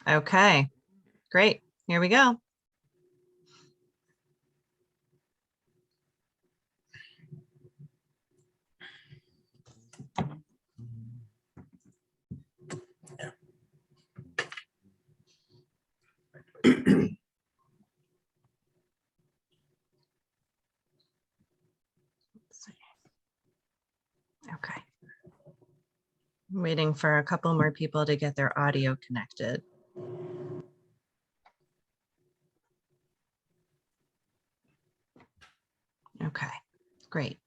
Okay, great. Here we go. Okay. I'm waiting for a couple more people to get their audio connected. Okay, great.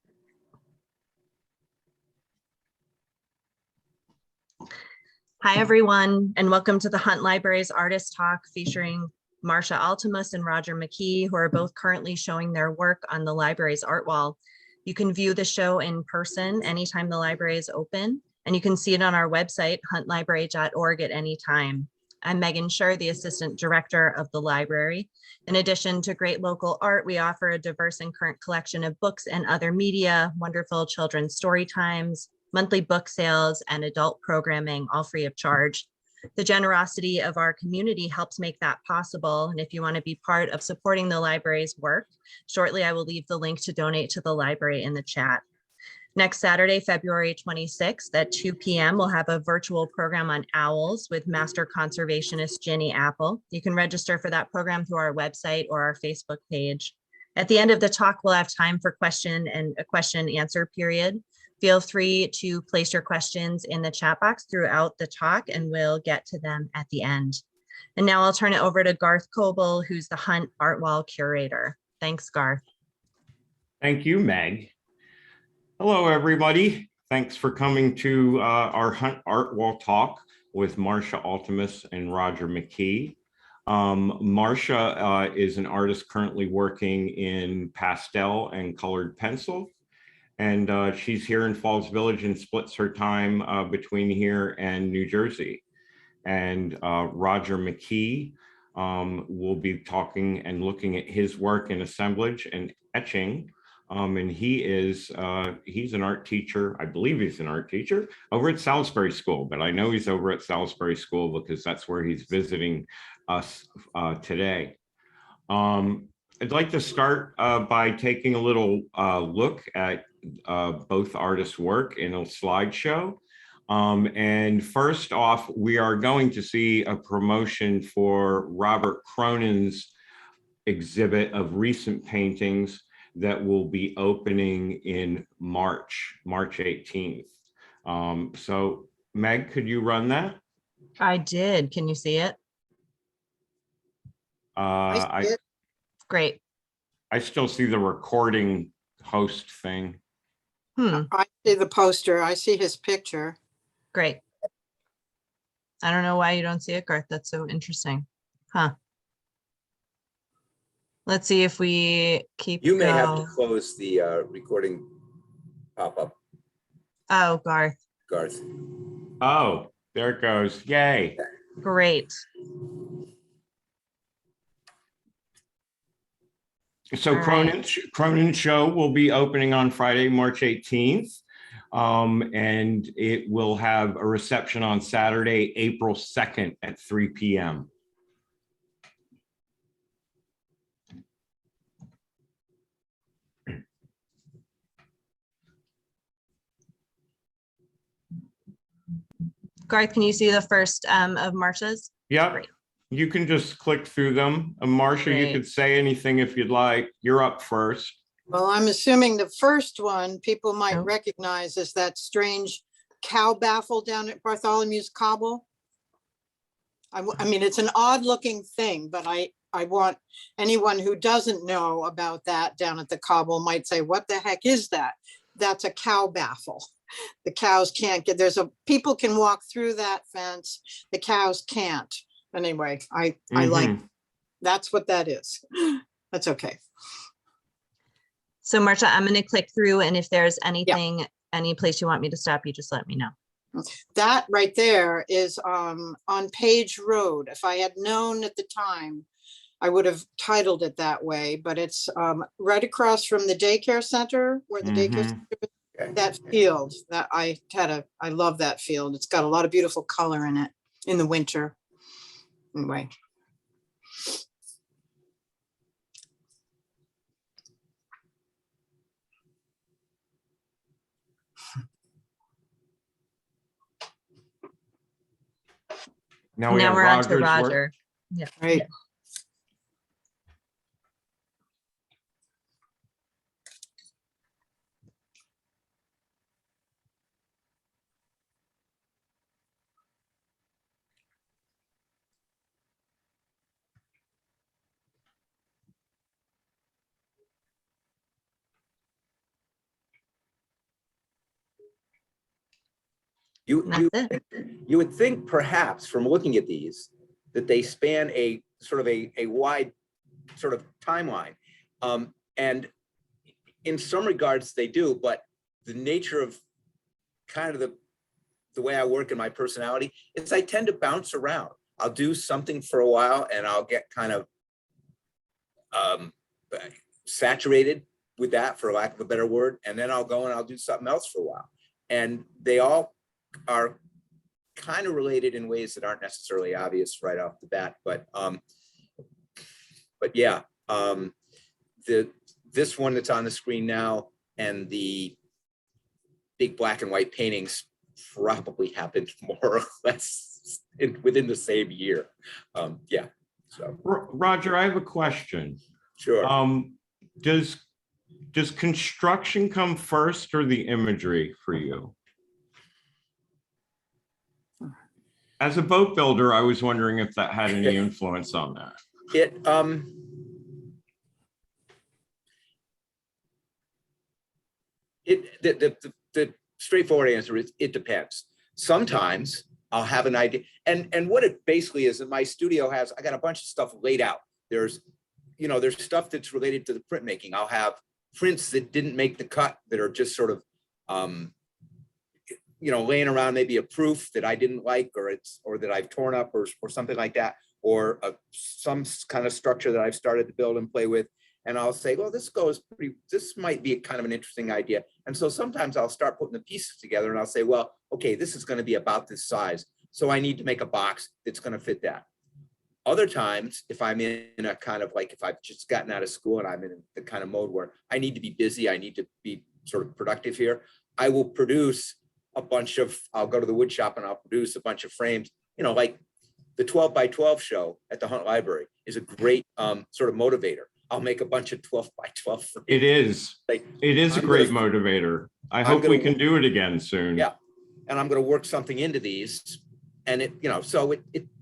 Hi, everyone, and welcome to the Hunt Library's Artist Talk featuring Marsha Altemus and Roger McKee, who are both currently showing their work on the library's art wall. You can view the show in person anytime the library is open, and you can see it on our website, huntlibrary.org, at any time. I'm Megan Scher, the Assistant Director of the library. In addition to great local art, we offer a diverse and current collection of books and other media, wonderful children's story times, monthly book sales, and adult programming, all free of charge. The generosity of our community helps make that possible. And if you want to be part of supporting the library's work, shortly I will leave the link to donate to the library in the chat. Next Saturday, February 26th at 2 p.m., we'll have a virtual program on owls with master conservationist Ginny Apple. You can register for that program through our website or our Facebook page. At the end of the talk, we'll have time for a question and answer period. Feel free to place your questions in the chat box throughout the talk, and we'll get to them at the end. And now I'll turn it over to Garth Coble, who's the Hunt Art Wall curator. Thanks, Garth. Thank you, Meg. Hello, everybody. Thanks for coming to our Hunt Art Wall talk with Marsha Altemus and Roger McKee. Marsha is an artist currently working in pastel and colored pencil. And she's here in Falls Village and splits her time between here and New Jersey. And Roger McKee will be talking and looking at his work in assemblage and etching. And he's an art teacher. I believe he's an art teacher over at Salisbury School, but I know he's over at Salisbury School because that's where he's visiting us today. I'd like to start by taking a little look at both artists' work in a slideshow. And first off, we are going to see a promotion for Robert Cronin's exhibit of recent paintings that will be opening in March 18th. So Meg, could you run that? I did. Can you see it? Great. I still see the recording host thing. I see the poster. I see his picture. Great. I don't know why you don't see it, Garth. That's so interesting. Huh. Let's see if we keep You may have to close the recording pop-up. Oh, Garth. Oh, there it goes. Yay. Great. So Cronin's show will be opening on Friday, March 18th. And it will have a reception on Saturday, April 2nd at 3 p.m. Garth, can you see the first of Marsha's? Yeah. Great. You can just click through them. Marsha, Great. You could say anything if you'd like. You're up first. Well, I'm assuming the first one people might recognize as that strange cow baffle down at Bartholomew's Cobble. I mean, it's an odd looking thing, but I want anyone who doesn't know about that down at the Cobble might say, what the heck is that? That's a cow baffle. The cows can't get, people can walk through that fence. The cows can't. Anyway, I like, that's what that is. That's okay. So Marsha, I'm going to click through, and if there's anything, any place you want me to stop, you just let me know. That right there is on Page Road. If I had known at the time, I would have titled it that way, but it's right across from the daycare center where the daycare center is, that field that I love that field. It's got a lot of beautiful color in it in the winter. anyway. Now we Now have we're on to Roger's work. Roger. Yeah. Right. That's it. You would think perhaps from looking at these, that they span a sort of a wide sort of timeline. And in some regards they do, but the nature of kind of the way I work and my personality is I tend to bounce around. I'll do something for a while and I'll get kind of saturated with that, for lack of a better word. And then I'll go and I'll do something else for a while. And they all are kind of related in ways that aren't necessarily obvious right off the bat. But yeah, this one that's on the screen now and the big black and white paintings probably happened more or less within the same year. Yeah. So Roger, I have a question. sure. Does construction come first or the imagery for you? As a boat builder, I was wondering if that had any influence on that. The straightforward answer is it depends. Sometimes I'll have an idea, and what it basically is that my studio has, I got a bunch of stuff laid out. There's stuff that's related to the printmaking. I'll have prints that didn't make the cut that are just sort of laying around, maybe a proof that I didn't like, or that I've torn up, or something like that, or some kind of structure that I've started to build and play with. And I'll say, well, this might be kind of an interesting idea. And so sometimes I'll start putting the pieces together and I'll say, well, okay, this is going to be about this size. So I need to make a box that's going to fit that. Other times, if I'm in a kind of like, if I've just gotten out of school and I'm in the kind of mode where I need to be busy, I need to be sort of productive here, I will produce I'll go to the wood shop and I'll produce a bunch of frames, like the 12 by 12 show at the Hunt Library is a great sort of motivator. I'll make a bunch of 12 by 12 frames. It is A great motivator. I hope we can do it again soon. Yeah. And I'm going to work something into these, and so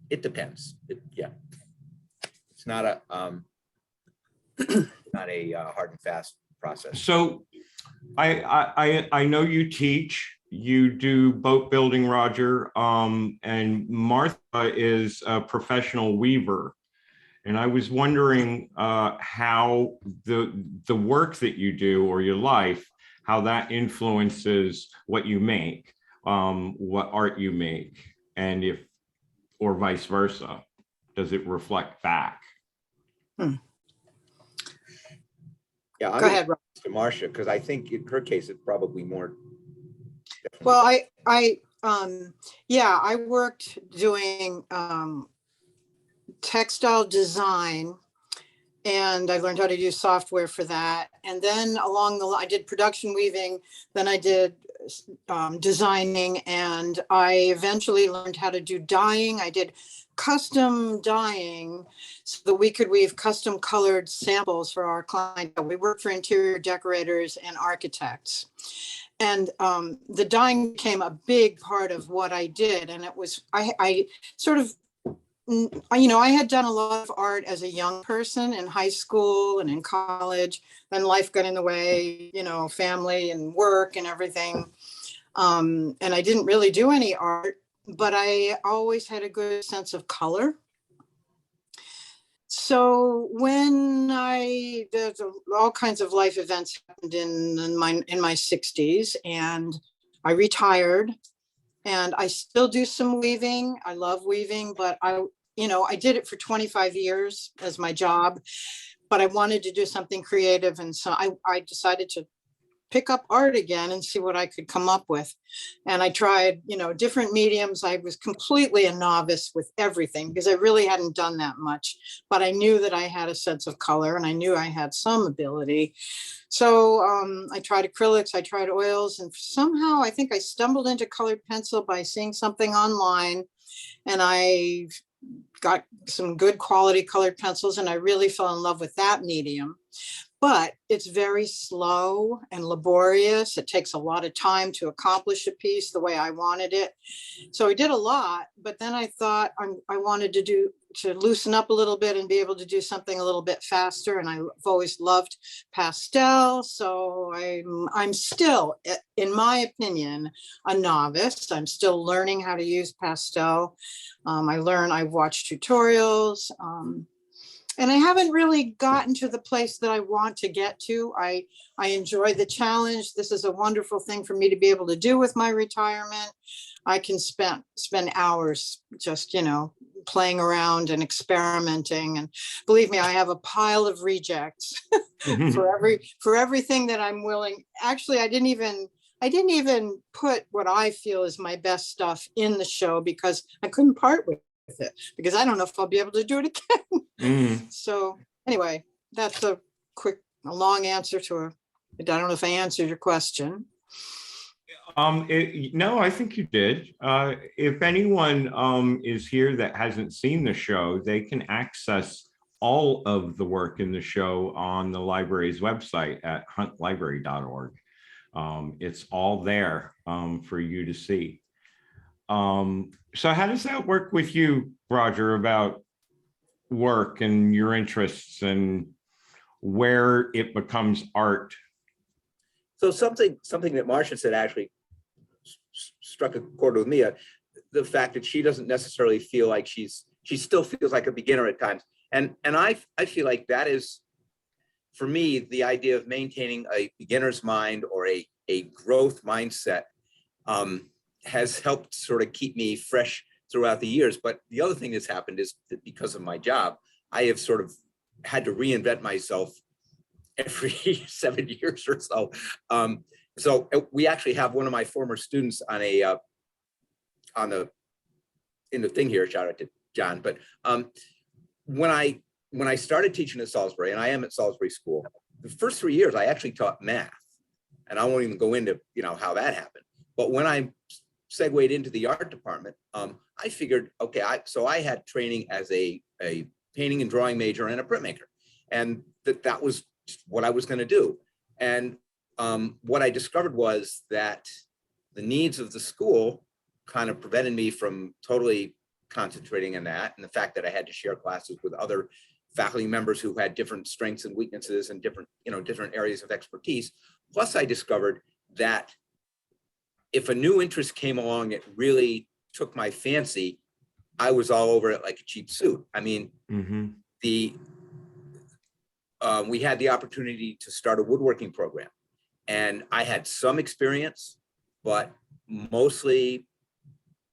it depends. Yeah. It's not a hard and fast process. So I know you teach, you do boat building, Roger, and Martha is a professional weaver. And I was wondering how the work that you do, or your life, how that influences what you make, what art you make, and or vice versa. Does it reflect back? Yeah, Go ahead, Rob. to Marsha, because I think in her case it's probably more. Well, I worked doing textile design, and I learned how to use software for that. And then I did production weaving, then I did designing, and I eventually learned how to do dyeing. I did custom dyeing so that we could weave custom colored samples for our client. We worked for interior decorators and architects. And the dyeing became a big part of what I did. And it was, I sort of, I had done a lot of art as a young person in high school and in college. Then life got in the way, family and work and everything. And I didn't really do any art, but I always had a good sense of color. So when there's all kinds of life events happened in my 60s, and I retired, and I still do some weaving. I love weaving, but I did it for 25 years as my job, but I wanted to do something creative. And so I decided to pick up art again and see what I could come up with. And I tried, different mediums. I was completely a novice with everything because I really hadn't done that much, but I knew that I had a sense of color and I knew I had some ability. So I tried acrylics, I tried oils, and somehow I think I stumbled into colored pencil by seeing something online, and I got some good quality colored pencils, and I really fell in love with that medium. But it's very slow and laborious. It takes a lot of time to accomplish a piece the way I wanted it. So I did a lot, but then I thought I wanted to loosen up a little bit and be able to do something a little bit faster. And I've always loved pastel. So I'm still, in my opinion, a novice. I'm still learning how to use pastel. I've watched tutorials. And I haven't really gotten to the place that I want to get to. I enjoy the challenge. This is a wonderful thing for me to be able to do with my retirement. I can spend hours just, playing around and experimenting. And believe me, I have a pile of rejects for everything that I'm willing. Actually, I didn't even put what I feel is my best stuff in the show because I couldn't part with it because I don't know if I'll be able to do it again. So anyway, that's a long answer to I don't know if I answered your question. No, I think you did. If anyone is here that hasn't seen the show, they can access all of the work in the show on the library's website at huntlibrary.org. It's all there for you to see. So how does that work with you, Roger, about work and your interests and where it becomes art? So something that Marsha said actually struck a chord with me. The fact that she doesn't necessarily feel like she still feels like a beginner at times, and I feel like that is, for me, the idea of maintaining a beginner's mind or a growth mindset has helped sort of keep me fresh throughout the years. But the other thing that's happened is that because of my job, I have sort of had to reinvent myself every 7 years or so. So we actually have one of my former students on in the thing here, shout out to John. But when I started teaching at Salisbury, and I am at Salisbury School, the first 3 years I actually taught math, and I won't even go into how that happened. But when I segued into the art department, I figured, okay, so I had training as a painting and drawing major and a printmaker, and that was what I was going to do. And what I discovered was that the needs of the school kind of prevented me from totally concentrating on that, and the fact that I had to share classes with other faculty members who had different strengths and weaknesses and different areas of expertise. Plus, I discovered that if a new interest came along, it really took my fancy, I was all over it like a cheap suit. I mean, we had the opportunity to start a woodworking program, and I had some experience, but mostly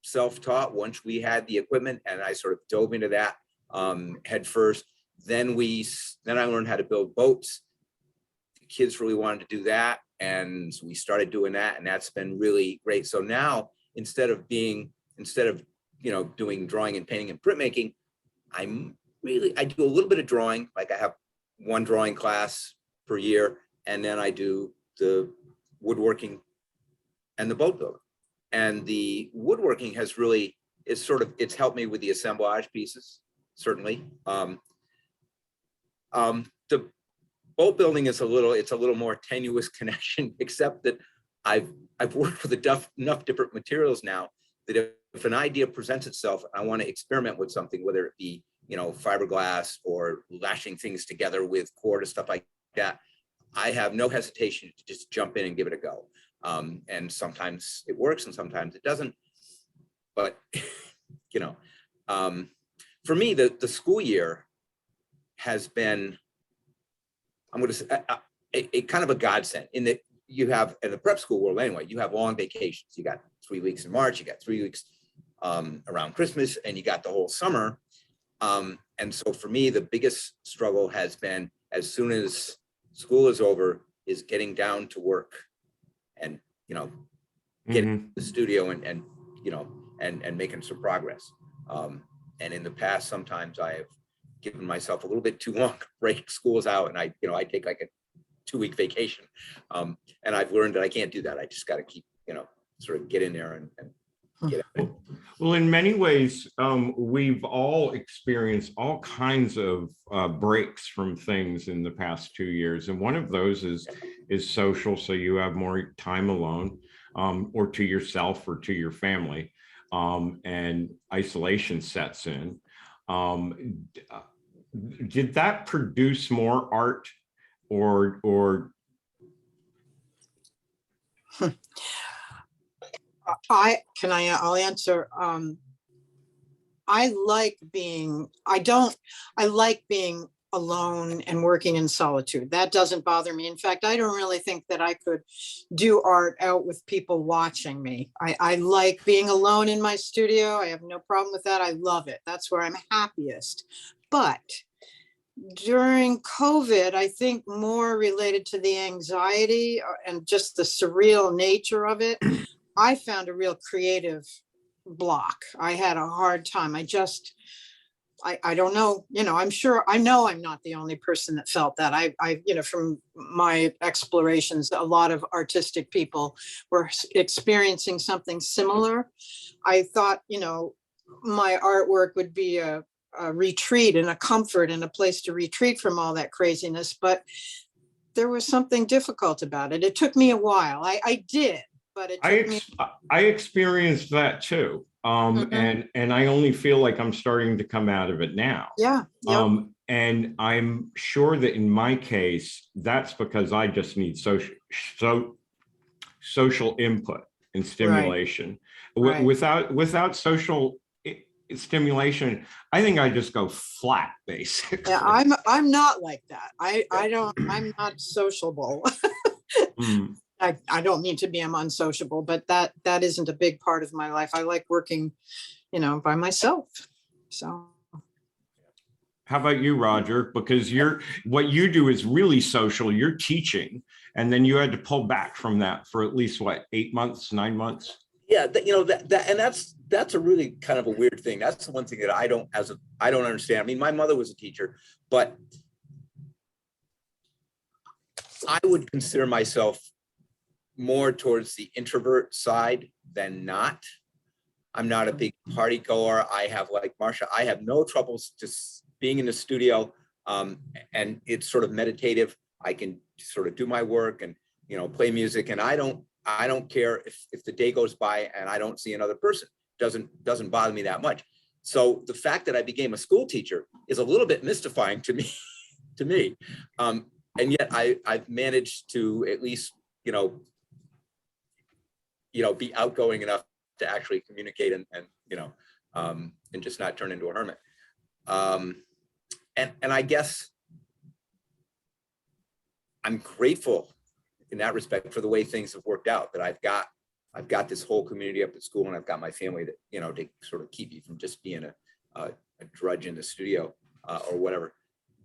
self-taught once we had the equipment, and I sort of dove into that head first. Then I learned how to build boats. The kids really wanted to do that, and so we started doing that, and that's been really great. So now instead of doing drawing and painting and printmaking, I do a little bit of drawing. Like I have one drawing class per year, and then I do the woodworking and the boat building. And the woodworking has really, it's helped me with the assemblage pieces, certainly. The boat building is a little more tenuous connection, except that I've worked with enough different materials now that if an idea presents itself, I want to experiment with something, whether it be fiberglass or lashing things together with cord and stuff like that, I have no hesitation to just jump in and give it a go. And sometimes it works and sometimes it doesn't. But for me, the school year has been, I'm going to say, a kind of a godsend in that you have, in the prep school world anyway, you have long vacations. You got 3 weeks in March, you got 3 weeks around Christmas, and you got the whole summer. And so for me, the biggest struggle has been, as soon as school is over, is getting down to work and, you know, getting to the studio and you know, and making some progress. And in the past, sometimes I have given myself a little bit too long break. School's out, and I take like a 2-week vacation. And I've learned that I can't do that. I just got to keep, you know, sort of get in there and get it. Well, in many ways, we've all experienced all kinds of breaks from things in the past 2 years. And one of those is social. So you have more time alone, or to yourself or to your family, and isolation sets in. Did that produce more art or I'll answer. I like being alone and working in solitude. That doesn't bother me. In fact, I don't really think that I could do art out with people watching me. I like being alone in my studio. I have no problem with that. I love it. That's where I'm happiest. But during COVID, I think more related to the anxiety and just the surreal nature of it, I found a real creative block. I had a hard time. I don't know, you know, I know I'm not the only person that felt that. I, you know, from my explorations, a lot of artistic people were experiencing something similar. I thought, you know, my artwork would be a retreat and a comfort and a place to retreat from all that craziness, but there was something difficult about it. It took me a while. I did, but it took me. I experienced that too. And I only feel like I'm starting to come out of it now. Yeah. Yep. And I'm sure that in my case, that's because I just need social input and stimulation. Right. Without social stimulation, I think I just go flat, basically. Yeah, I'm not like that. I'm not sociable. I don't mean to be, I'm unsociable, but that isn't a big part of my life. I like working, you know, by myself. So. How about you, Roger? Because what you do is really social. You're teaching, and then you had to pull back from that for at least what, 8 months, 9 months? Yeah, you know, and that's a really kind of a weird thing. That's the one thing that I don't understand. I mean, my mother was a teacher, but I would consider myself more towards the introvert side than not. I'm not a big party goer. I have, like Marsha, I have no troubles just being in the studio, and it's sort of meditative. I can sort of do my work and, you know, play music, and I don't care if the day goes by and I don't see another person. Doesn't bother me that much. So the fact that I became a school teacher is a little bit mystifying to me, and yet I've managed to at least, you know, be outgoing enough to actually communicate and you know, and just not turn into a hermit. And I guess I'm grateful in that respect for the way things have worked out, that I've got this whole community up at school, and I've got my family that, you know, to sort of keep me from just being a drudge in the studio or whatever.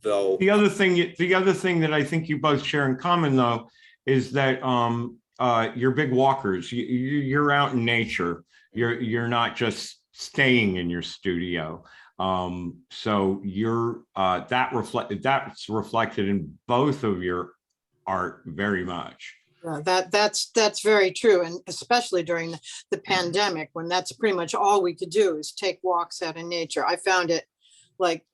Though the other thing that I think you both share in common, though, is that you're big walkers. You're out in nature. You're not just staying in your studio. So that's reflected in both of your art very much. Yeah, that's very true, and especially during the pandemic, when that's pretty much all we could do is take walks out in nature. I found it like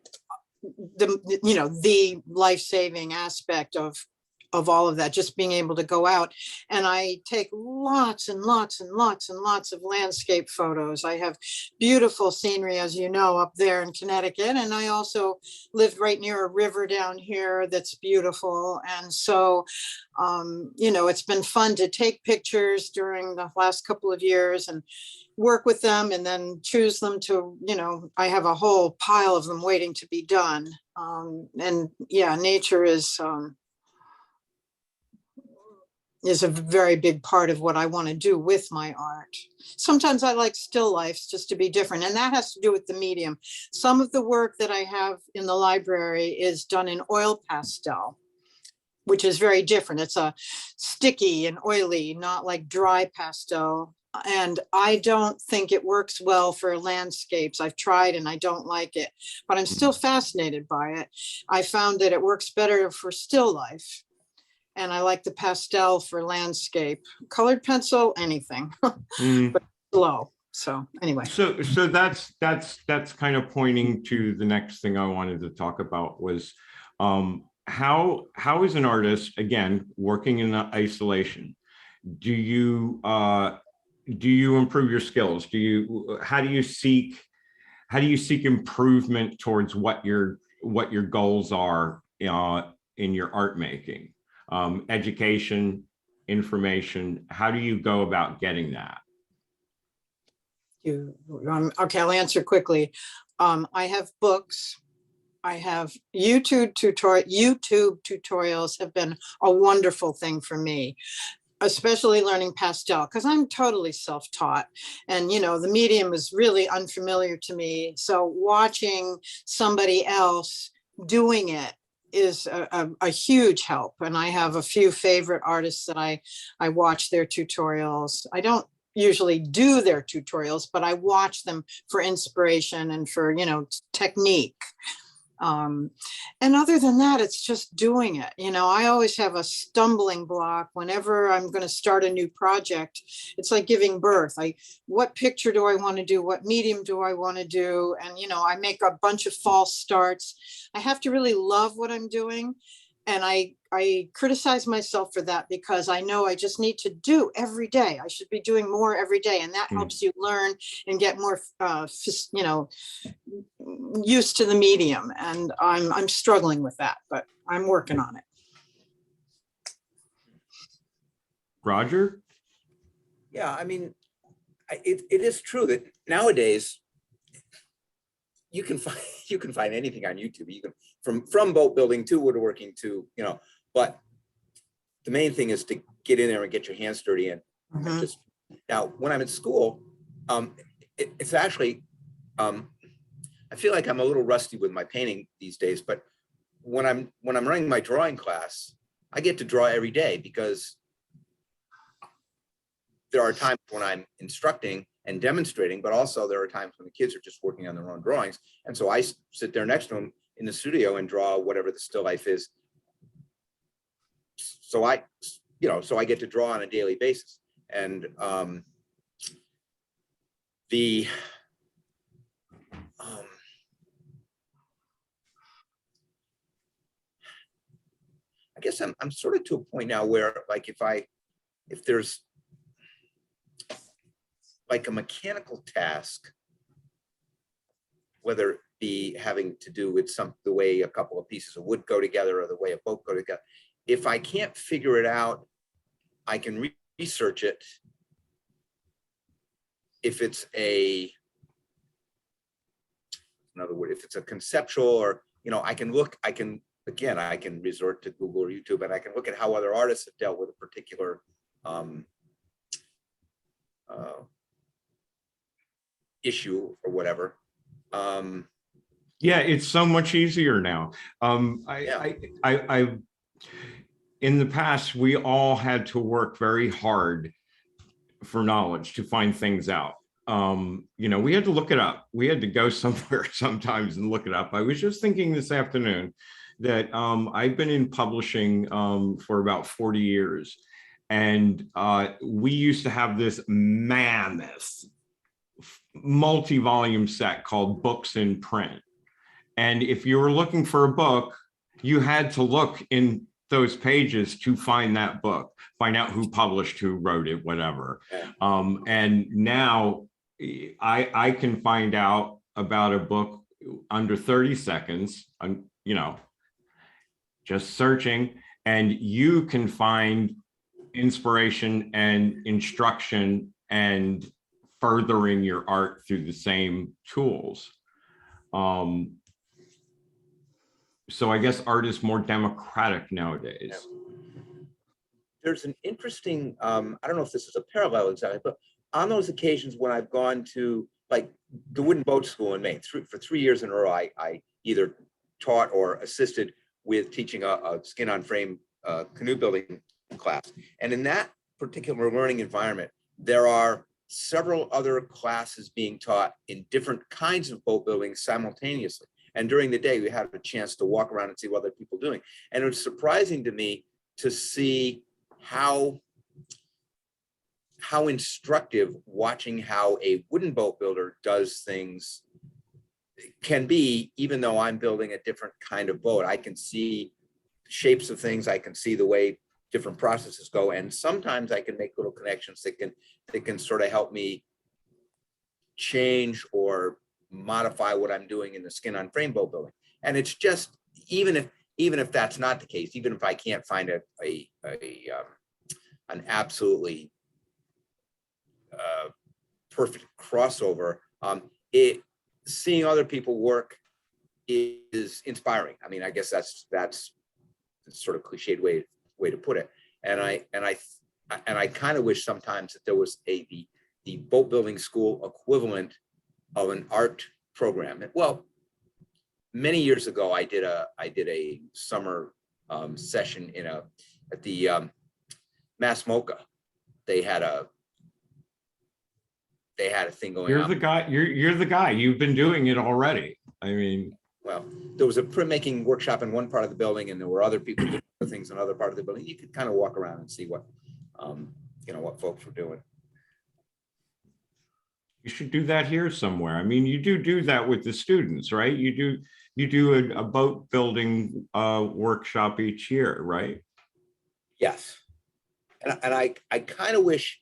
the life-saving aspect of all of that, just being able to go out. And I take lots and lots and lots and lots of landscape photos. I have beautiful scenery, as you know, up there in Connecticut. And I also live right near a river down here that's beautiful. And so, you know, it's been fun to take pictures during the last couple of years and work with them and then choose them to, you know, I have a whole pile of them waiting to be done. And yeah, nature is a very big part of what I want to do with my art. Sometimes I like still lifes just to be different, and that has to do with the medium. Some of the work that I have in the library is done in oil pastel. which is very different. It's a sticky and oily, not like dry pastel. And I don't think it works well for landscapes. I've tried and I don't like it, but I'm still fascinated by it. I found that it works better for still life. And I like the pastel for landscape. Colored pencil, anything, but slow. So anyway. So that's kind of pointing to the next thing I wanted to talk about was how is an artist, again, working in isolation, do you improve your skills? How do you seek improvement towards what your goals are in your art making? Education, information, how do you go about getting that? Okay, I'll answer quickly. I have books. I have YouTube tutorials have been a wonderful thing for me, especially learning pastel, because I'm totally self-taught and, you know, the medium is really unfamiliar to me. So watching somebody else doing it is a huge help. And I have a few favorite artists that I watch their tutorials. I don't usually do their tutorials, but I watch them for inspiration and for, you know, technique. And other than that, it's just doing it. You know, I always have a stumbling block whenever I'm going to start a new project. It's like giving birth. What picture do I want to do? What medium do I want to do? And, you know, I make a bunch of false starts. I have to really love what I'm doing. And I criticize myself for that because I know I just need to do every day. I should be doing more every day. And that helps you learn and get more, you know, used to the medium. And I'm struggling with that, but I'm working on it. Roger? Yeah, I mean, it is true that nowadays you can find anything on YouTube. You can from boat building to woodworking to, you know, but the main thing is to get in there and get your hands dirty. And just now when I'm at school, it's actually I feel like I'm a little rusty with my painting these days, but when I'm running my drawing class, I get to draw every day because there are times when I'm instructing and demonstrating, but also there are times when the kids are just working on their own drawings. And so I sit there next to them in the studio and draw whatever the still life is. So I get to draw on a daily basis. And I guess I'm sort of to a point now where, like, if there's like a mechanical task, whether it be having to do with the way a couple of pieces of wood go together or the way a boat go together, if I can't figure it out, I can research it. If it's in other words, if it's a conceptual, or, you know, I can resort to Google or YouTube, and I can look at how other artists have dealt with a particular issue or whatever. Yeah, it's so much easier now. In the past, we all had to work very hard for knowledge to find things out. You know, we had to look it up. We had to go somewhere sometimes and look it up. I was just thinking this afternoon that I've been in publishing for about 40 years. And we used to have this mammoth multi-volume set called Books in Print. And if you were looking for a book, you had to look in those pages to find that book, find out who published, who wrote it, whatever. And now I can find out about a book under 30 seconds, you know, just searching, and you can find inspiration and instruction and furthering your art through the same tools. So I guess art is more democratic nowadays. Yeah. There's an interesting, I don't know if this is a parallel exactly, but on those occasions when I've gone to, like, the Wooden Boat School in Maine, for 3 years in a row, I either taught or assisted with teaching a skin on frame canoe building class. And in that particular learning environment, there are several other classes being taught in different kinds of boat building simultaneously. And during the day, we had a chance to walk around and see what other people are doing. And it was surprising to me to see how instructive watching how a wooden boat builder does things can be, even though I'm building a different kind of boat. I can see shapes of things, I can see the way different processes go, and sometimes I can make little connections that can sort of help me change or modify what I'm doing in the skin on frame boat building. And it's just, even if that's not the case, even if I can't find an absolutely perfect crossover, seeing other people work is inspiring. I mean, I guess that's sort of cliched way to put it. And I kind of wish sometimes that there was the boat building school equivalent of an art program. Well, many years ago, I did a summer session at the Mass MoCA. They had a thing going on. You're the guy. You're the guy. You've been doing it already. I mean, well, there was a printmaking workshop in one part of the building, and there were other people doing things in another part of the building. You could kind of walk around and see what what folks were doing. you should do that here somewhere. I mean, you do that with the students, right? You do a boat building workshop each year, right? Yes, and I kind of wish.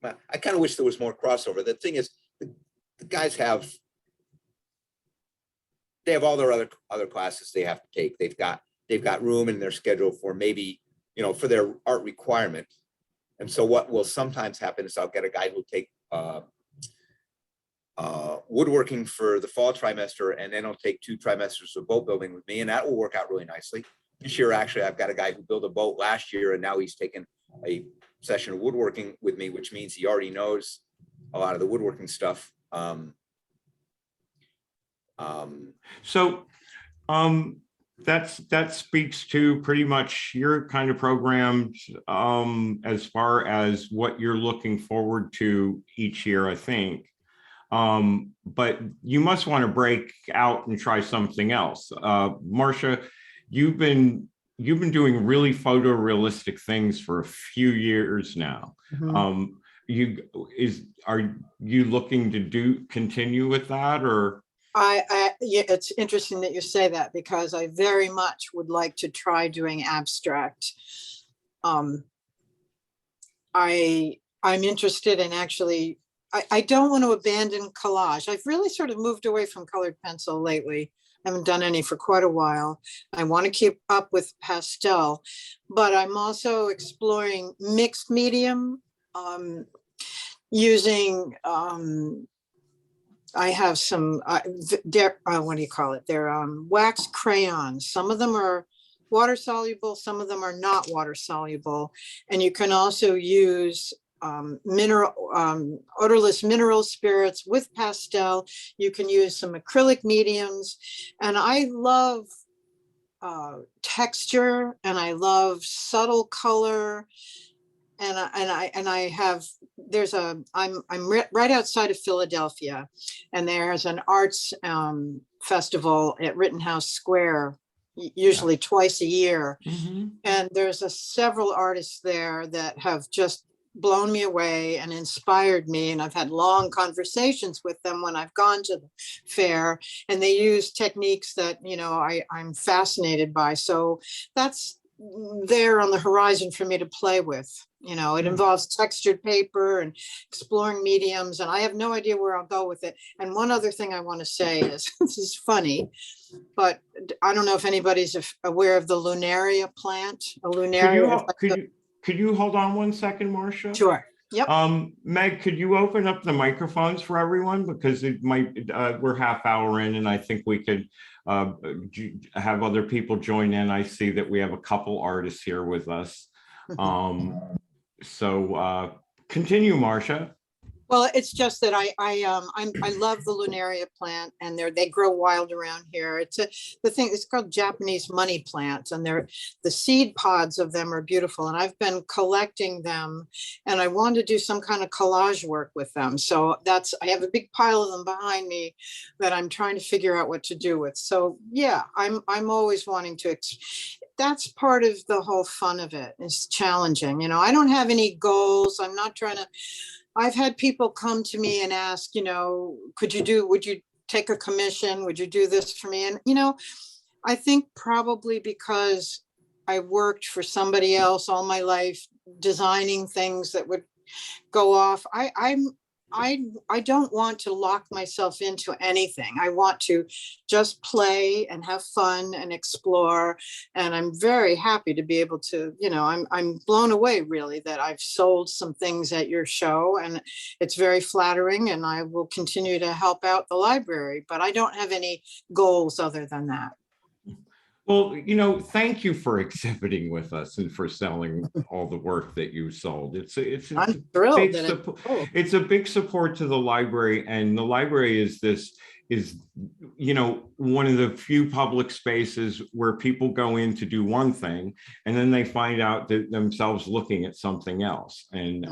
I kind of wish there was more crossover. The thing is, the guys have all their other classes they have to take. They've got room in their schedule for maybe, for their art requirement. And so what will sometimes happen is I'll get a guy who'll take woodworking for the fall trimester, and then he'll take 2 trimesters of boat building with me, and that will work out really nicely. This year, actually, I've got a guy who built a boat last year, and now he's taken a session of woodworking with me, which means he already knows a lot of the woodworking stuff. So that speaks to pretty much your kind of programs as far as what you're looking forward to each year, I think. But you must want to break out and try something else. Marsha, you've been doing really photorealistic things for a few years now. Mm-hmm. Are you looking to continue with that, or? Yeah, it's interesting that you say that, because I very much would like to try doing abstract. I'm interested in actually, I don't want to abandon collage. I've really sort of moved away from colored pencil lately. I haven't done any for quite a while. I want to keep up with pastel, but I'm also exploring mixed medium, using, I have some, what do you call it? They're wax crayons. Some of them are water soluble, some of them are not water soluble. And you can also use odorless mineral spirits with pastel. You can use some acrylic mediums. And I love texture, and I love subtle color. And I have, I'm right outside of Philadelphia, and there's an arts festival at Rittenhouse Square, usually twice a year. Mm-hmm. And there's several artists there that have just blown me away and inspired me. And I've had long conversations with them when I've gone to the fair, and they use techniques that, I'm fascinated by. So that's there on the horizon for me to play with. It involves textured paper and exploring mediums, and I have no idea where I'll go with it. And one other thing I want to say is, this is funny, but I don't know if anybody's aware of the lunaria plant. A lunaria. Could you hold on one second, Marsha? Sure. Yep. Meg, could you open up the microphones for everyone? Because it might, we're half hour in, and I think we could have other people join in. I see that we have a couple artists here with us. So continue, Marsha. Well, it's just that I love the Lunaria plant, and they grow wild around here. It's called Japanese money plants, and the seed pods of them are beautiful. And I've been collecting them, and I want to do some kind of collage work with them. So I have a big pile of them behind me that I'm trying to figure out what to do with. So yeah, I'm always wanting to. That's part of the whole fun of it. It's challenging. You know, I don't have any goals. I'm not trying to. I've had people come to me and ask, you know, would you take a commission? Would you do this for me? And, you know, I think probably because I worked for somebody else all my life, designing things that would go off. I don't want to lock myself into anything. I want to just play and have fun and explore. And I'm very happy to be able to, you know, I'm blown away really that I've sold some things at your show, and it's very flattering, and I will continue to help out the library, but I don't have any goals other than that. Well, you know, thank you for exhibiting with us and for selling all the work that you sold. I'm thrilled it's a big support to the library, and the library is you know, one of the few public spaces where people go in to do one thing, and then they find out that themselves looking at something else. And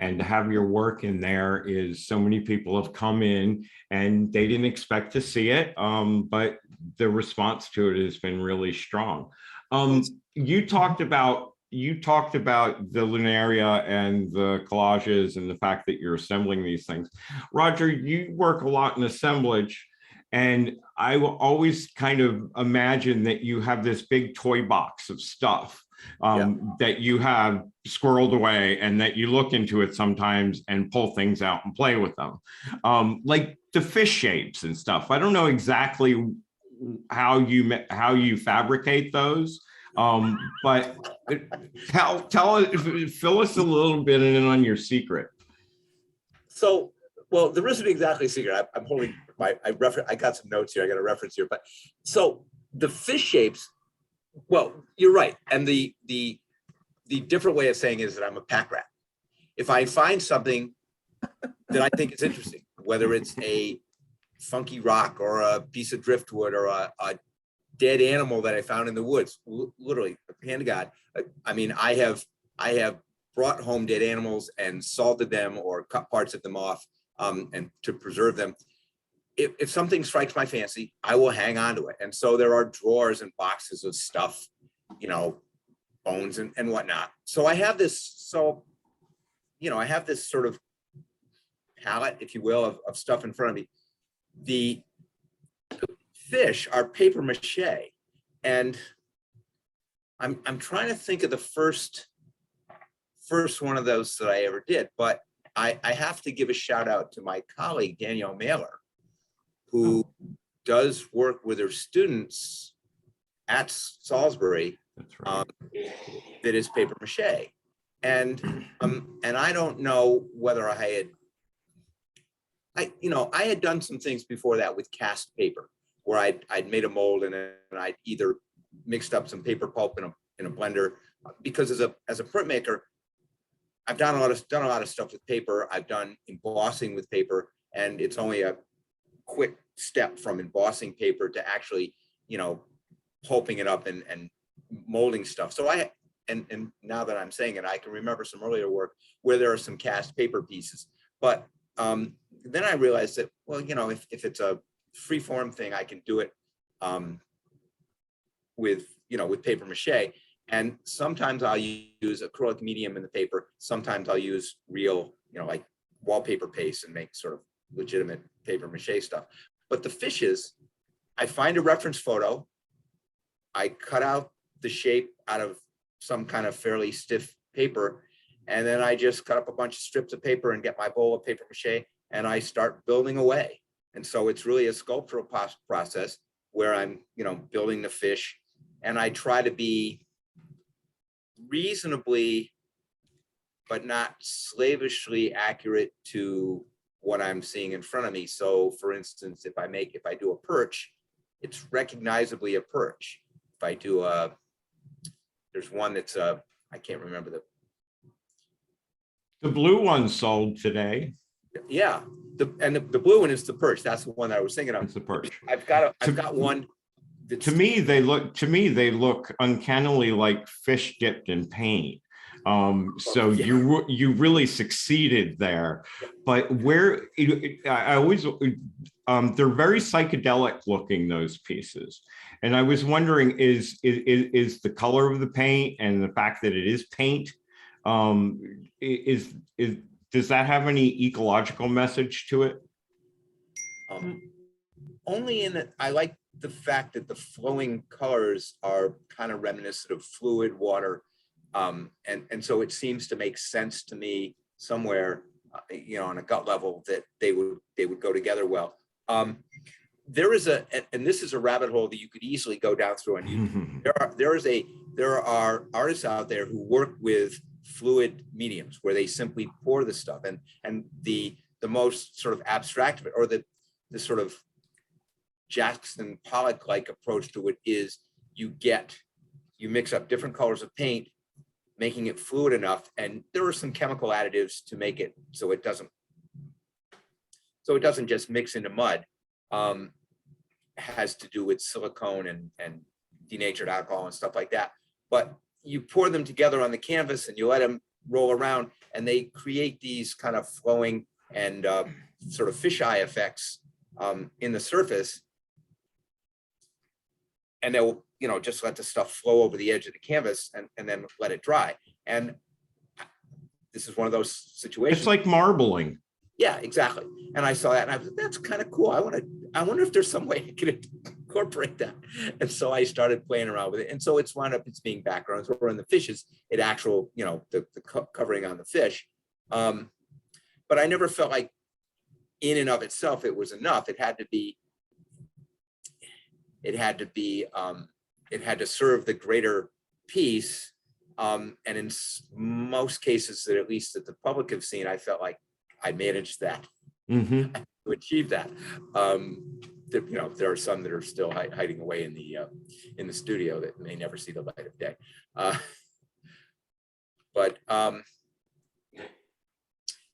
to have your work in there is, so many people have come in and they didn't expect to see it, but the response to it has been really strong. You talked about the Lunaria and the collages and the fact that you're assembling these things. Roger, you work a lot in assemblage, and I will always kind of imagine that you have this big toy box of stuff that you have squirreled away, and that you look into it sometimes and pull things out and play with them, like the fish shapes and stuff. I don't know exactly how you fabricate those, but fill us a little bit in on your secret. So, well, there isn't exactly a secret. I'm holding I got some notes here. I got a reference here, but so the fish shapes. Well, you're right, and the different way of saying it is that I'm a pack rat. If I find something that I think is interesting, whether it's a funky rock or a piece of driftwood or a dead animal that I found in the woods, literally, hand to God. I mean, I have brought home dead animals and salted them or cut parts of them off, and to preserve them. If something strikes my fancy, I will hang on to it. And so there are drawers and boxes of stuff, you know, bones and whatnot. So I have this, I have this sort of palette, if you will, of stuff in front of me. The fish are paper mache, and I'm trying to think of the first one of those that I ever did, but I have to give a shout out to my colleague Danielle Mailer, who does work with her students at Salisbury. That's right. That is paper mache, and I don't know whether I had done some things before that with cast paper, where I'd made a mold and I'd either mixed up some paper pulp in a blender, because as a printmaker, I've done a lot of stuff with paper. I've done embossing with paper, and it's only a quick step from embossing paper to actually, you know, pulping it up and molding stuff. So and now that I'm saying it, I can remember some earlier work where there are some cast paper pieces. But then I realized that, well, you know, if it's a free form thing, I can do it with paper mache. And sometimes I'll use acrylic medium in the paper. Sometimes I'll use real, you know, like wallpaper paste and make sort of legitimate paper mache stuff. But the fishes, I find a reference photo, I cut out the shape out of some kind of fairly stiff paper, and then I just cut up a bunch of strips of paper and get my bowl of paper mache, and I start building away. And so it's really a sculptural process where I'm, you know, building the fish, and I try to be reasonably, but not slavishly accurate to what I'm seeing in front of me. So for instance, if I do a perch, it's recognizably a perch. If I do there's one that's I can't remember the blue one sold today. Yeah, the blue one is the perch. That's the one that I was thinking of. It's the perch. I've got one. To me, they look uncannily like fish dipped in paint. So Yeah. you really succeeded there. But I always they're very psychedelic looking, those pieces. And I was wondering, is the color of the paint and the fact that it is paint, does that have any ecological message to it? Only in that I like the fact that the flowing colors are kind of reminiscent of fluid water. And so it seems to make sense to me somewhere, on a gut level, that they would go together well. There is and this is a rabbit hole that you could easily go down through on YouTube. There are artists out there who work with fluid mediums where they simply pour the stuff, and the most sort of abstract of it, or the sort of Jackson Pollock-like approach to it, is you mix up different colors of paint, making it fluid enough, and there are some chemical additives to make it so it doesn't just mix into mud. Has to do with silicone and denatured alcohol and stuff like that. But you pour them together on the canvas and you let them roll around, and they create these kind of flowing and sort of fisheye effects in the surface. And they'll, just let the stuff flow over the edge of the canvas and then let it dry. And this is one of those situations. It's like marbling. Yeah, exactly. And I saw that and I was like, that's kind of cool. I wonder if there's some way I could incorporate that. And so I started playing around with it. And so it's wound up, it's being backgrounds, or in the fishes, it actual, the covering on the fish. But I never felt like in and of itself, it was enough. It had to serve the greater piece. And in most cases that, at least that the public have seen, I felt like I managed that to achieve that. There are some that are still hiding away in the studio that may never see the light of day.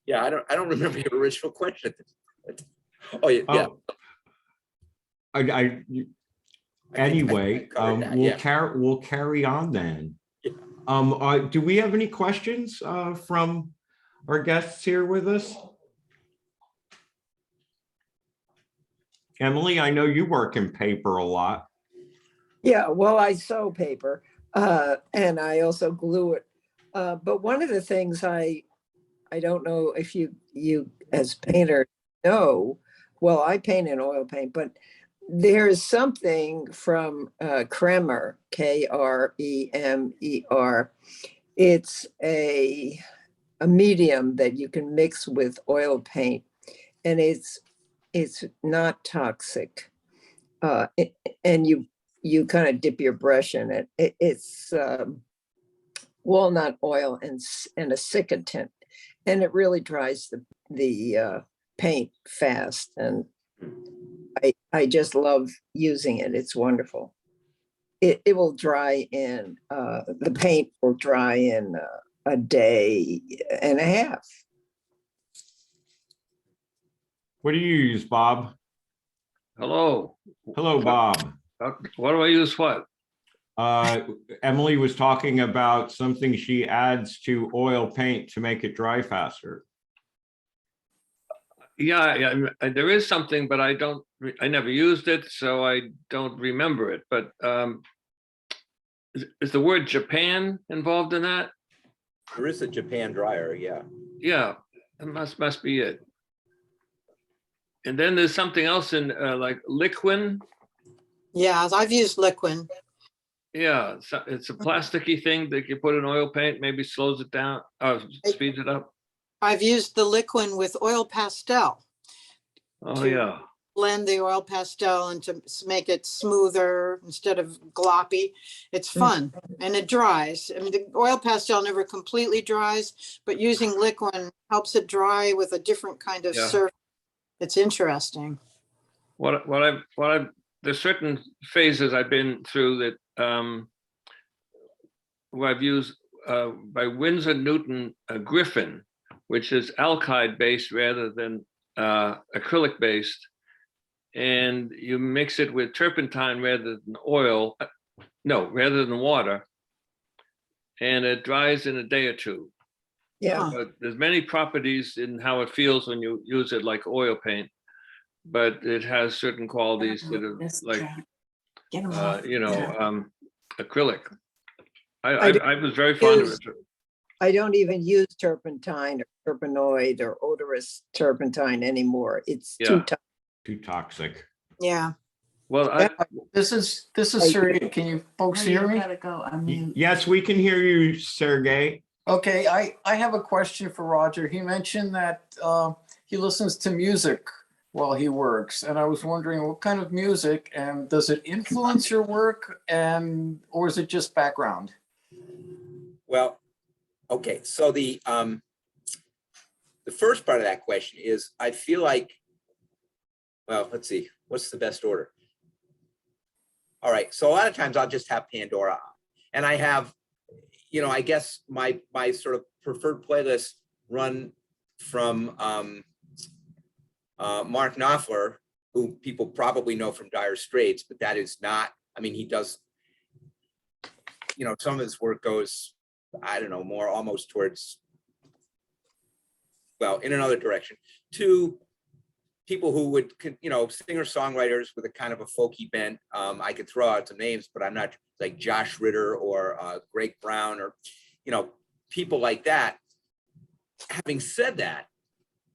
Yeah, I don't remember your original question. Oh yeah. Anyway, that, we'll carry on then. Yeah. Do we have any questions from our guests here with us? Emily, I know you work in paper a lot. Yeah, well, I sew paper and I also glue it. But one of the things I don't know if you as painter know, well, I paint in oil paint, but there's something from Kremer, Kremer. It's a medium that you can mix with oil paint, and it's not toxic. And you kind of dip your brush in it. It's walnut oil and a cicatent, and it really dries the paint fast. And I just love using it. It's wonderful. It will dry in, the paint will dry in a day and a half. What do you use, Bob? Hello. Hello, Bob. What do I use? What? Emily was talking about something she adds to oil paint to make it dry faster. Yeah, there is something, but I never used it, so I don't remember it. But is the word Japan involved in that? There is a Japan dryer, yeah. Yeah, that must be it. And then there's something else in like liquin. Yeah, I've used liquin. Yeah, it's a plasticky thing that you put in oil paint, maybe slows it down, speeds it up. I've used the liquin with oil pastel. Oh yeah. Blend the oil pastel and to make it smoother instead of gloppy. It's fun and it dries. I mean, the oil pastel never completely dries, but using liquin helps it dry with a different kind of surface. It's interesting. There's certain phases I've been through that where I've used by Winsor Newton Griffin, which is alkyd based rather than acrylic based. And you mix it with turpentine rather than oil, rather than water. And it dries in a day or two. Yeah. But there's many properties in how it feels when you use it like oil paint, but it has certain qualities that are like, acrylic. I was very fond of it. I don't even use turpentine or turpenoid or odorous turpentine anymore. It's too tough. Too toxic. Yeah. Well, This is Sergey. Can you folks hear me? Gotta go. I mean, Yes, we can hear you, Sergey. Okay, I have a question for Roger. He mentioned that he listens to music while he works, and I was wondering what kind of music, and does it influence your work, or is it just background? Well, okay, so the first part of that question is, I feel like, well, let's see, what's the best order? All right, so a lot of times I'll just have Pandora on, and I have, I guess my sort of preferred playlists run from Mark Knopfler, who people probably know from Dire Straits, but that is not, I mean, he does, some of his work goes, I don't know, more almost towards, well, in another direction, to people who would, singer-songwriters with a kind of a folky bent. I could throw out some names, but I'm not, like Josh Ritter or Greg Brown or, people like that. Having said that,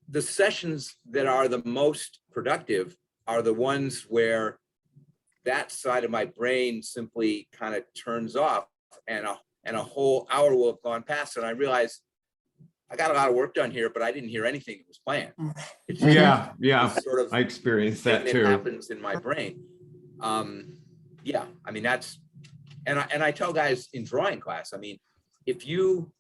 the sessions that are the most productive are the ones where that side of my brain simply kind of turns off, and a whole hour will have gone past, and I realize I got a lot of work done here, but I didn't hear anything that was planned. It's just, Yeah, sort of I experienced that thing too. happens in my brain. Yeah, I mean, that's, and I tell guys in drawing class, I mean, if you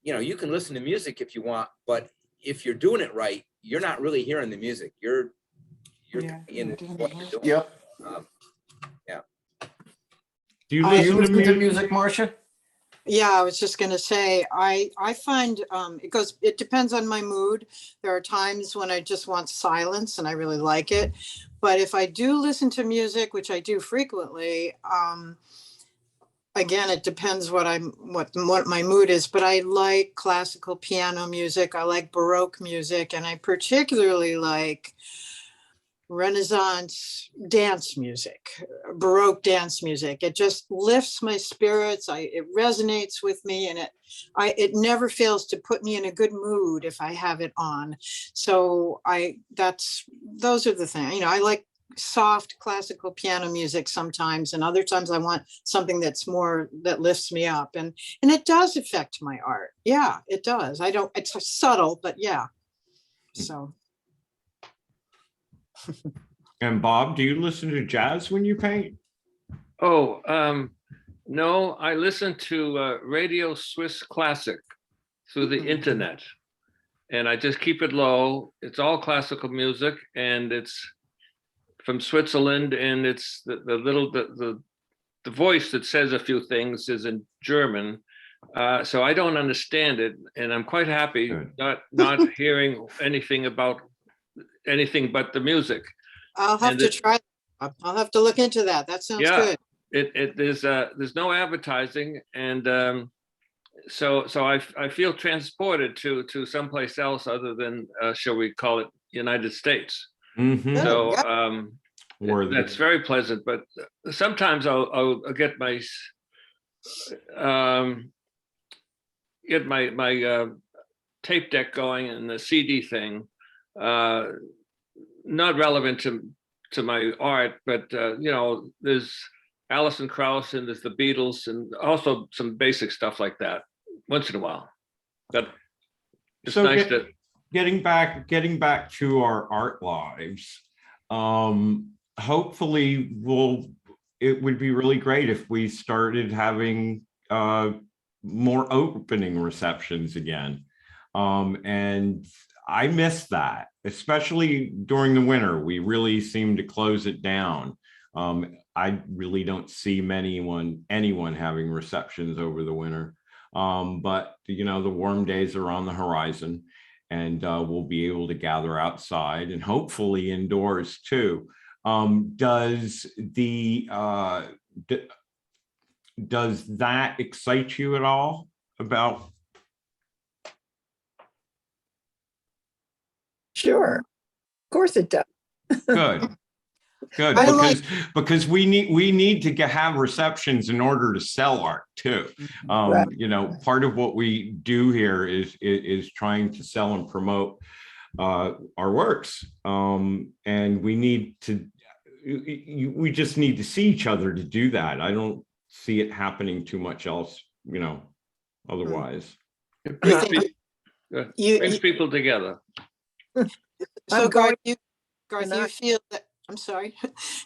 can listen to music if you want, but if you're doing it right, you're not really hearing the music. You're in what you're doing. Yep. Yeah. Do you Do you listen to listen to music? music, Marsha? Yeah, I was just gonna say, I find it depends on my mood. There are times when I just want silence and I really like it. But if I do listen to music, which I do frequently, again, it depends what my mood is, but I like classical piano music. I like Baroque music, and I particularly like Renaissance dance music, Baroque dance music. It just lifts my spirits. It resonates with me, and it never fails to put me in a good mood if I have it on. So those are the things. I like soft classical piano music sometimes, and other times I want something that lifts me up, and it does affect my art. Yeah, it does. It's subtle, but yeah. So. And Bob, do you listen to jazz when you paint? Oh, no, I listen to Radio Swiss Classic through the internet, and I just keep it low. It's all classical music, and it's from Switzerland, and it's the voice that says a few things is in German. So I don't understand it, and I'm quite happy not hearing anything about anything but the music. I'll have to try. I'll have to look into that. That sounds good. There's no advertising, and so I feel transported to someplace else other than shall we call it United States. Mm-hmm. So that's very pleasant. But sometimes I'll get my tape deck going and the CD thing. Not relevant to my art, but there's Alison Krauss and there's the Beatles and also some basic stuff like that once in a while. But it's so nice to getting back to our art lives. Hopefully, it would be really great if we started having more opening receptions again, and I miss that, especially during the winter. We really seem to close it down. I really don't see anyone having receptions over the winter. But the warm days are on the horizon, and we'll be able to gather outside and hopefully indoors too. Does that excite you at all about? Sure, of course it does. Good. Good, I because we need to have receptions in order to sell art too. Right. Part of what we do here is trying to sell and promote our works, and we just need to see each other to do that. I don't see it happening too much else, otherwise. It I brings think people, you, brings people together. so I'm Garth, going Garth, to you not- feel that, I'm sorry,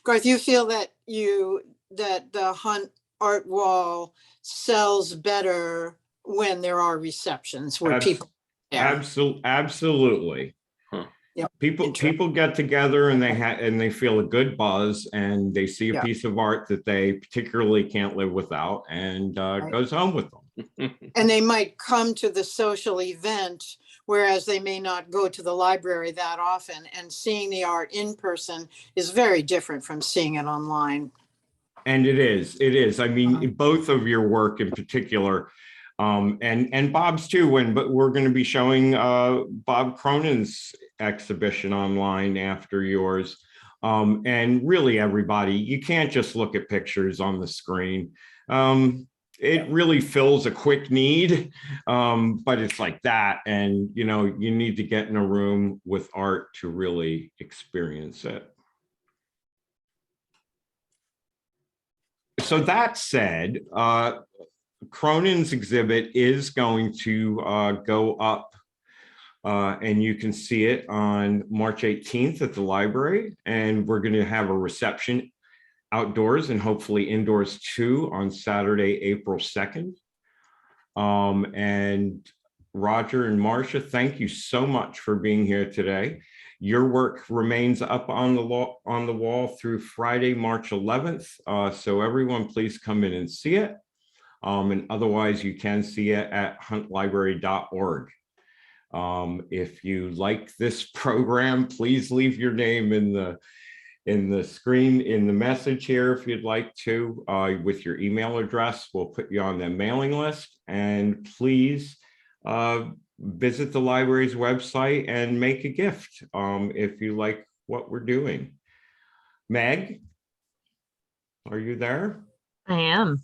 Garth, you feel that that the Hunt art wall sells better when there are receptions where Abs- people. Yeah. Absolutely. Huh. Yep. People get together and they feel a good buzz, and they see a Yeah. piece of art that they particularly can't live without, and Right. goes home with them. And they might come to the social event, whereas they may not go to the library that often, and seeing the art in person is very different from seeing it online. And it is. I mean, Uh-huh. both of your work in particular, and Bob's too. But we're going to be showing Bob Cronin's exhibition online after yours. And really, everybody, you can't just look at pictures on the screen. It really fills a quick need, but it's like that, and you need to get in a room with art to really experience it. So that said, Cronin's exhibit is going to go up, and you can see it on March 18th at the library. And we're going to have a reception outdoors and hopefully indoors too on Saturday, April 2nd. And Roger and Marsha, thank you so much for being here today. Your work remains up on the wall through Friday, March 11th. So everyone, please come in and see it. And otherwise, you can see it at huntlibrary.org. If you like this program, please leave your name in the screen, in the message here, if you'd like to, with your email address. We'll put you on the mailing list, and please visit the library's website and make a gift if you like what we're doing. Meg, are you there? I am.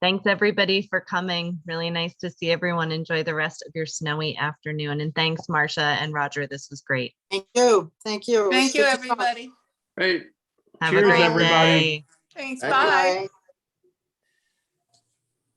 Thanks everybody for coming. Really nice to see everyone. Enjoy the rest of your snowy afternoon. And thanks, Marsha and Roger. This was great. Thank you. Thank you. It was Thank you, good to talk. everybody. Great. Have Cheers, a great everybody. day. Thanks, Thank you. bye.